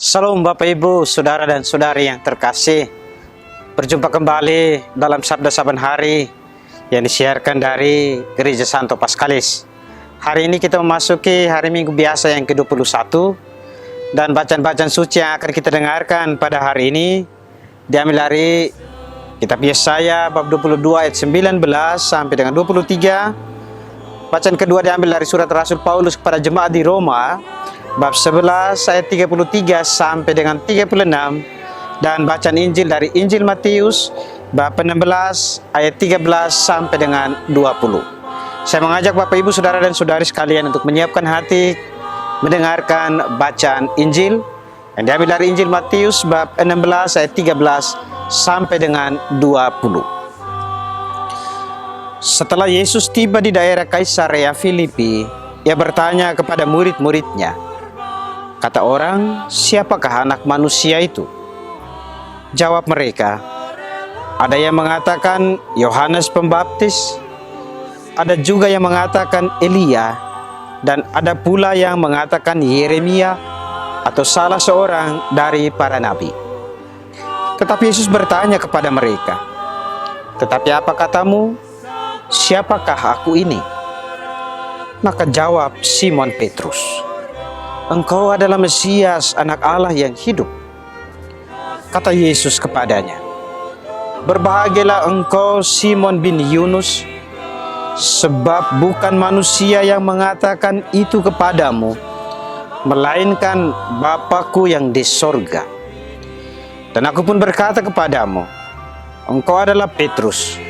Salam Bapak Ibu, Saudara dan Saudari yang terkasih. Berjumpa kembali dalam Sabda Saban Hari yang disiarkan dari Gereja Santo Paskalis. Hari ini kita memasuki hari Minggu biasa yang ke-21, dan bacaan-bacaan suci yang akan kita dengarkan pada hari ini diambil dari Kitab Yesaya bab 22 ayat 19 sampai dengan 23. Bacaan kedua diambil dari surat Rasul Paulus kepada jemaat di Roma bab 11 ayat 33 sampai dengan 36, dan bacaan Injil dari Injil Matius bab 16 ayat 13 sampai dengan 20. Saya mengajak Bapak Ibu, Saudara dan Saudari sekalian untuk menyiapkan hati mendengarkan bacaan Injil yang diambil dari Injil Matius bab 16 ayat 13 sampai dengan 20. Setelah Yesus tiba di daerah Kaisarea Filipi, ia bertanya kepada murid-muridnya, kata orang, siapakah anak manusia itu? Jawab mereka, ada yang mengatakan Yohanes Pembaptis, ada juga yang mengatakan Elia, dan ada pula yang mengatakan Yeremia atau salah seorang dari para nabi. Tetapi Yesus bertanya kepada mereka, tetapi apa katamu? Siapakah aku ini? Maka jawab Simon Petrus, engkau adalah Mesias, anak Allah yang hidup. Kata Yesus kepadanya, berbahagialah engkau Simon bin Yunus, sebab bukan manusia yang mengatakan itu kepadamu, melainkan Bapa-Ku yang di sorga. Dan aku pun berkata kepadamu, engkau adalah Petrus,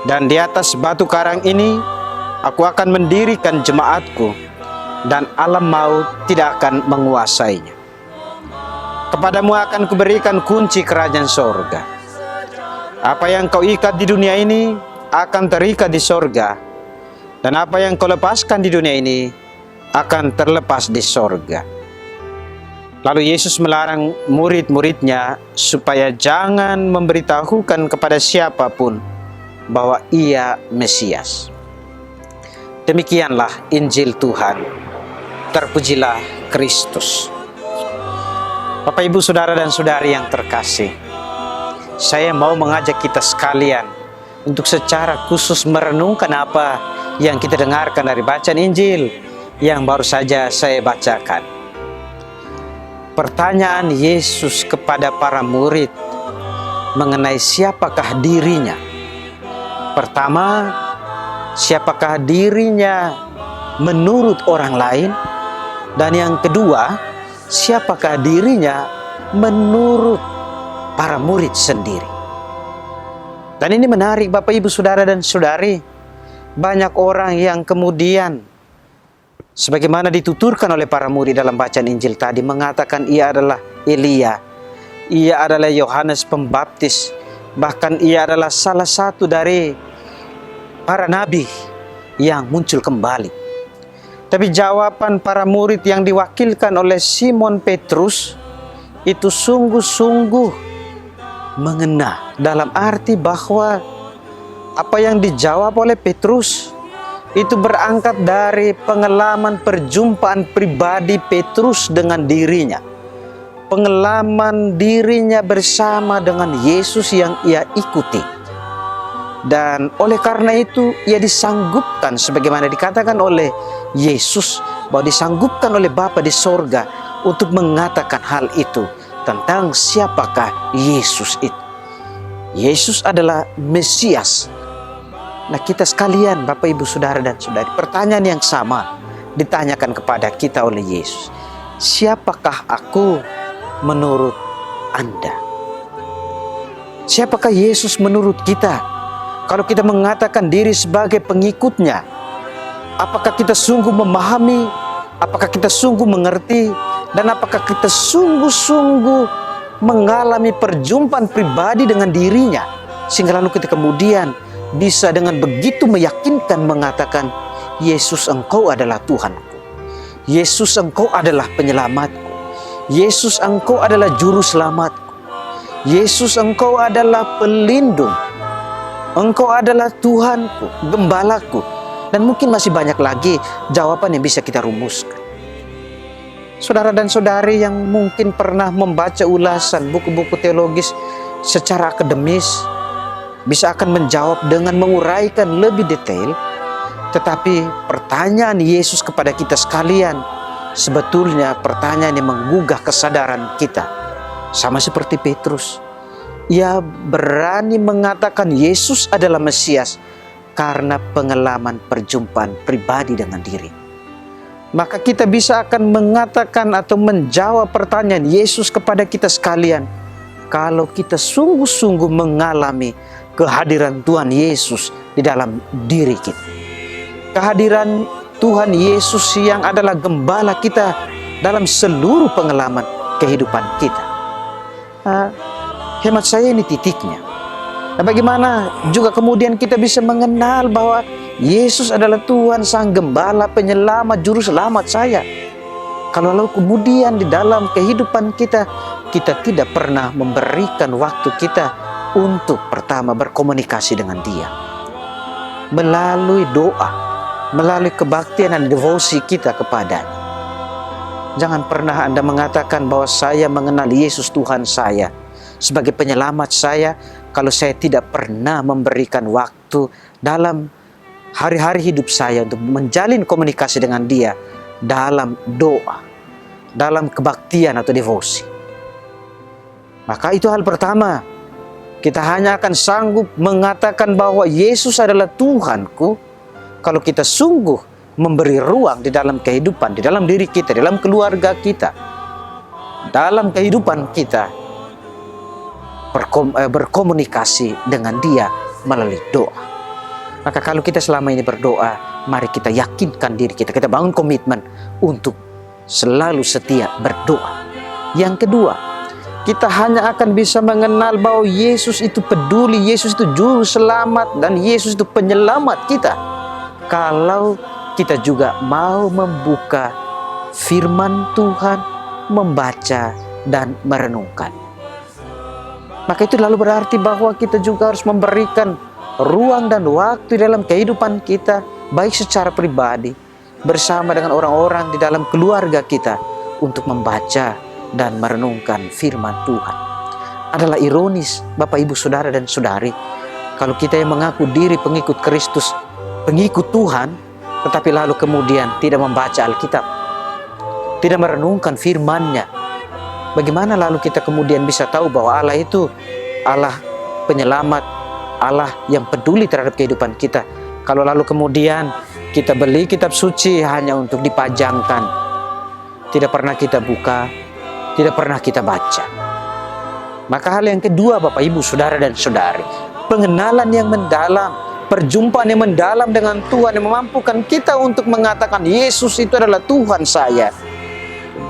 dan di atas batu karang ini aku akan mendirikan jemaatku, dan alam maut tidak akan menguasainya. Kepadamu akan kuberikan kunci kerajaan sorga. Apa yang kau ikat di dunia ini akan terikat di sorga, dan apa yang kau lepaskan di dunia ini akan terlepas di sorga. Lalu Yesus melarang murid-muridnya supaya jangan memberitahukan kepada siapapun bahwa ia Mesias. Demikianlah Injil Tuhan. Terpujilah Kristus. Bapak Ibu, Saudara dan Saudari yang terkasih, saya mau mengajak kita sekalian untuk secara khusus merenungkan apa yang kita dengarkan dari bacaan Injil yang baru saja saya bacakan. Pertanyaan Yesus kepada para murid mengenai siapakah dirinya. Pertama, siapakah dirinya menurut orang lain? Dan yang kedua, siapakah dirinya menurut para murid sendiri? Dan ini menarik Bapak Ibu, Saudara dan Saudari. Banyak orang yang kemudian, sebagaimana dituturkan oleh para murid dalam bacaan Injil tadi, mengatakan ia adalah Elia, ia adalah Yohanes Pembaptis, bahkan ia adalah salah satu dari para nabi yang muncul kembali. Tapi jawaban para murid yang diwakilkan oleh Simon Petrus itu sungguh-sungguh mengena, dalam arti bahwa apa yang dijawab oleh Petrus itu berangkat dari pengalaman perjumpaan pribadi Petrus dengan dirinya. Pengalaman dirinya bersama dengan Yesus yang ia ikuti. Dan oleh karena itu ia disanggupkan, sebagaimana dikatakan oleh Yesus, bahwa disanggupkan oleh Bapa di sorga untuk mengatakan hal itu tentang siapakah Yesus itu. Yesus adalah Mesias. Nah, kita sekalian Bapak Ibu, Saudara dan Saudari, pertanyaan yang sama ditanyakan kepada kita oleh Yesus. Siapakah aku menurut Anda? Siapakah Yesus menurut kita? Kalau kita mengatakan diri sebagai pengikutnya, apakah kita sungguh memahami, apakah kita sungguh mengerti, dan apakah kita sungguh-sungguh mengalami perjumpaan pribadi dengan dirinya, sehingga lalu kita kemudian bisa dengan begitu meyakinkan mengatakan, Yesus, engkau adalah Tuhanku. Yesus, engkau adalah penyelamatku. Yesus, engkau adalah juru selamatku. Yesus, engkau adalah pelindung. Engkau adalah Tuhanku, gembalaku. Dan mungkin masih banyak lagi jawaban yang bisa kita rumuskan. Saudara dan saudari yang mungkin pernah membaca ulasan buku-buku teologis secara akademis bisa akan menjawab dengan menguraikan lebih detail. Tetapi pertanyaan Yesus kepada kita sekalian sebetulnya pertanyaan yang menggugah kesadaran kita. Sama seperti Petrus, ia berani mengatakan Yesus adalah Mesias karena pengalaman perjumpaan pribadi dengan diri. Maka kita bisa akan mengatakan atau menjawab pertanyaan Yesus kepada kita sekalian kalau kita sungguh-sungguh mengalami kehadiran Tuhan Yesus di dalam diri kita. Kehadiran Tuhan Yesus yang adalah gembala kita dalam seluruh pengalaman kehidupan kita. Hemat saya ini titiknya. Nah, bagaimana juga kemudian kita bisa mengenal bahwa Yesus adalah Tuhan Sang Gembala, Penyelamat, Juru Selamat saya. Kalau lalu kemudian di dalam kehidupan kita, kita tidak pernah memberikan waktu kita untuk pertama berkomunikasi dengan Dia. Melalui doa, melalui kebaktian dan devosi kita kepadanya. Jangan pernah Anda mengatakan bahwa saya mengenal Yesus Tuhan saya sebagai penyelamat saya kalau saya tidak pernah memberikan waktu dalam hari-hari hidup saya untuk menjalin komunikasi dengan Dia dalam doa, dalam kebaktian atau devosi. Maka itu hal pertama. Kita hanya akan sanggup mengatakan bahwa Yesus adalah Tuhanku kalau kita sungguh memberi ruang di dalam kehidupan, di dalam diri kita, di dalam keluarga kita, dalam kehidupan kita, berkomunikasi dengan Dia melalui doa. Maka kalau kita selama ini berdoa, mari kita yakinkan diri kita, kita bangun komitmen untuk selalu setia berdoa. Yang kedua, kita hanya akan bisa mengenal bahwa Yesus itu peduli, Yesus itu juru selamat, dan Yesus itu penyelamat kita kalau kita juga mau membuka firman Tuhan, membaca dan merenungkan. Maka itu lalu berarti bahwa kita juga harus memberikan ruang dan waktu dalam kehidupan kita, baik secara pribadi, bersama dengan orang-orang di dalam keluarga kita, untuk membaca dan merenungkan firman Tuhan. Adalah ironis, Bapak, Ibu, Saudara, dan Saudari, kalau kita yang mengaku diri pengikut Kristus, pengikut Tuhan, tetapi lalu kemudian tidak membaca Alkitab, tidak merenungkan firman-Nya. Bagaimana lalu kita kemudian bisa tahu bahwa Allah itu Allah penyelamat, Allah yang peduli terhadap kehidupan kita, kalau lalu kemudian kita beli kitab suci hanya untuk dipajangkan, tidak pernah kita buka, tidak pernah kita baca. Maka hal yang kedua, Bapak, Ibu, Saudara, dan Saudari, pengenalan yang mendalam, perjumpaan yang mendalam dengan Tuhan yang memampukan kita untuk mengatakan Yesus itu adalah Tuhan saya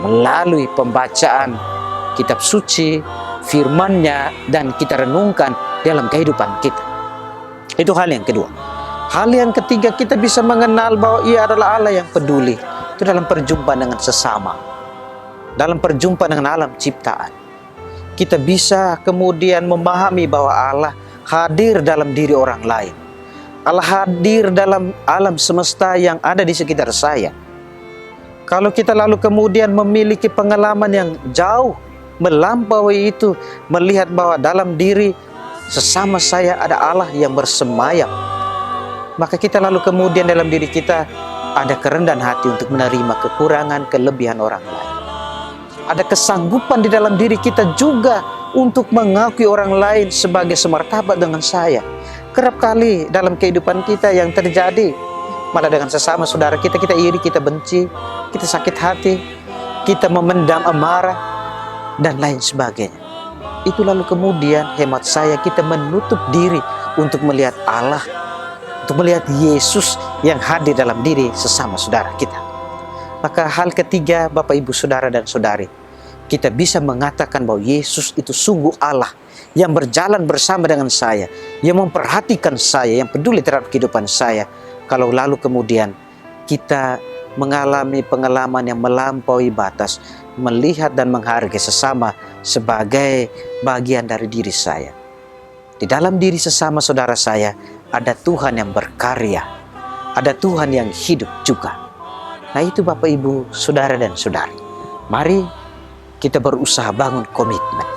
melalui pembacaan kitab suci, firman-Nya, dan kita renungkan dalam kehidupan kita. Itu hal yang kedua. Hal yang ketiga, kita bisa mengenal bahwa Ia adalah Allah yang peduli. Itu dalam perjumpaan dengan sesama, dalam perjumpaan dengan alam ciptaan. Kita bisa kemudian memahami bahwa Allah hadir dalam diri orang lain. Allah hadir dalam alam semesta yang ada di sekitar saya. Kalau kita lalu kemudian memiliki pengalaman yang jauh melampaui itu, melihat bahwa dalam diri sesama saya ada Allah yang bersemayam, maka kita lalu kemudian dalam diri kita ada kerendahan hati untuk menerima kekurangan, kelebihan orang lain. Ada kesanggupan di dalam diri kita juga untuk mengakui orang lain sebagai semartabat dengan saya. Kerap kali dalam kehidupan kita yang terjadi, malah dengan sesama saudara kita, kita iri, kita benci, kita sakit hati, kita memendam amarah, dan lain sebagainya. Itu lalu kemudian hemat saya, kita menutup diri untuk melihat Allah, untuk melihat Yesus yang hadir dalam diri sesama saudara kita. Maka hal ketiga, Bapak, Ibu, Saudara, dan Saudari, kita bisa mengatakan bahwa Yesus itu sungguh Allah yang berjalan bersama dengan saya, yang memperhatikan saya, yang peduli terhadap kehidupan saya. Kalau lalu kemudian kita mengalami pengalaman yang melampaui batas, melihat dan menghargai sesama sebagai bagian dari diri saya. Di dalam diri sesama saudara saya ada Tuhan yang berkarya, ada Tuhan yang hidup juga. Nah itu Bapak, Ibu, Saudara, dan Saudari, Mari kita berusaha bangun komitmen.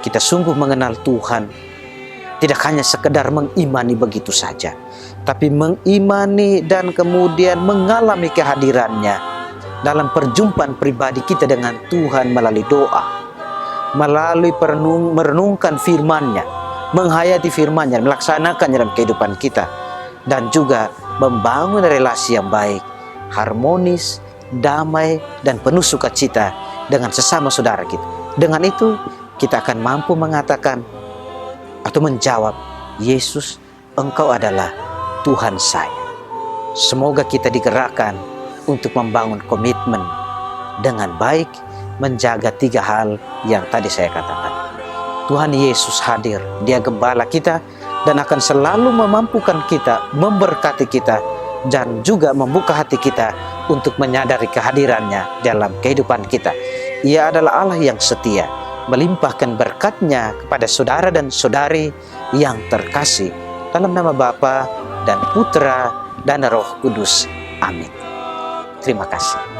Kita sungguh mengenal Tuhan, tidak hanya sekedar mengimani begitu saja, tapi mengimani dan kemudian mengalami kehadirannya dalam perjumpaan pribadi kita dengan Tuhan melalui doa, melalui merenungkan firman-Nya, menghayati firman-Nya, melaksanakannya dalam kehidupan kita, dan juga membangun relasi yang baik, harmonis, damai, dan penuh sukacita dengan sesama saudara kita. Dengan itu, kita akan mampu mengatakan atau menjawab, Yesus, Engkau adalah Tuhan saya. Semoga kita digerakkan untuk membangun komitmen dengan baik, menjaga 3 hal yang tadi saya katakan. Tuhan Yesus hadir, Dia gembala kita dan akan selalu memampukan kita, memberkati kita, dan juga membuka hati kita untuk menyadari kehadirannya dalam kehidupan kita. Ia adalah Allah yang setia, melimpahkan berkat-Nya kepada saudara dan saudari yang terkasih. Dalam nama Bapa dan Putra dan Roh Kudus. Amin. Terima kasih.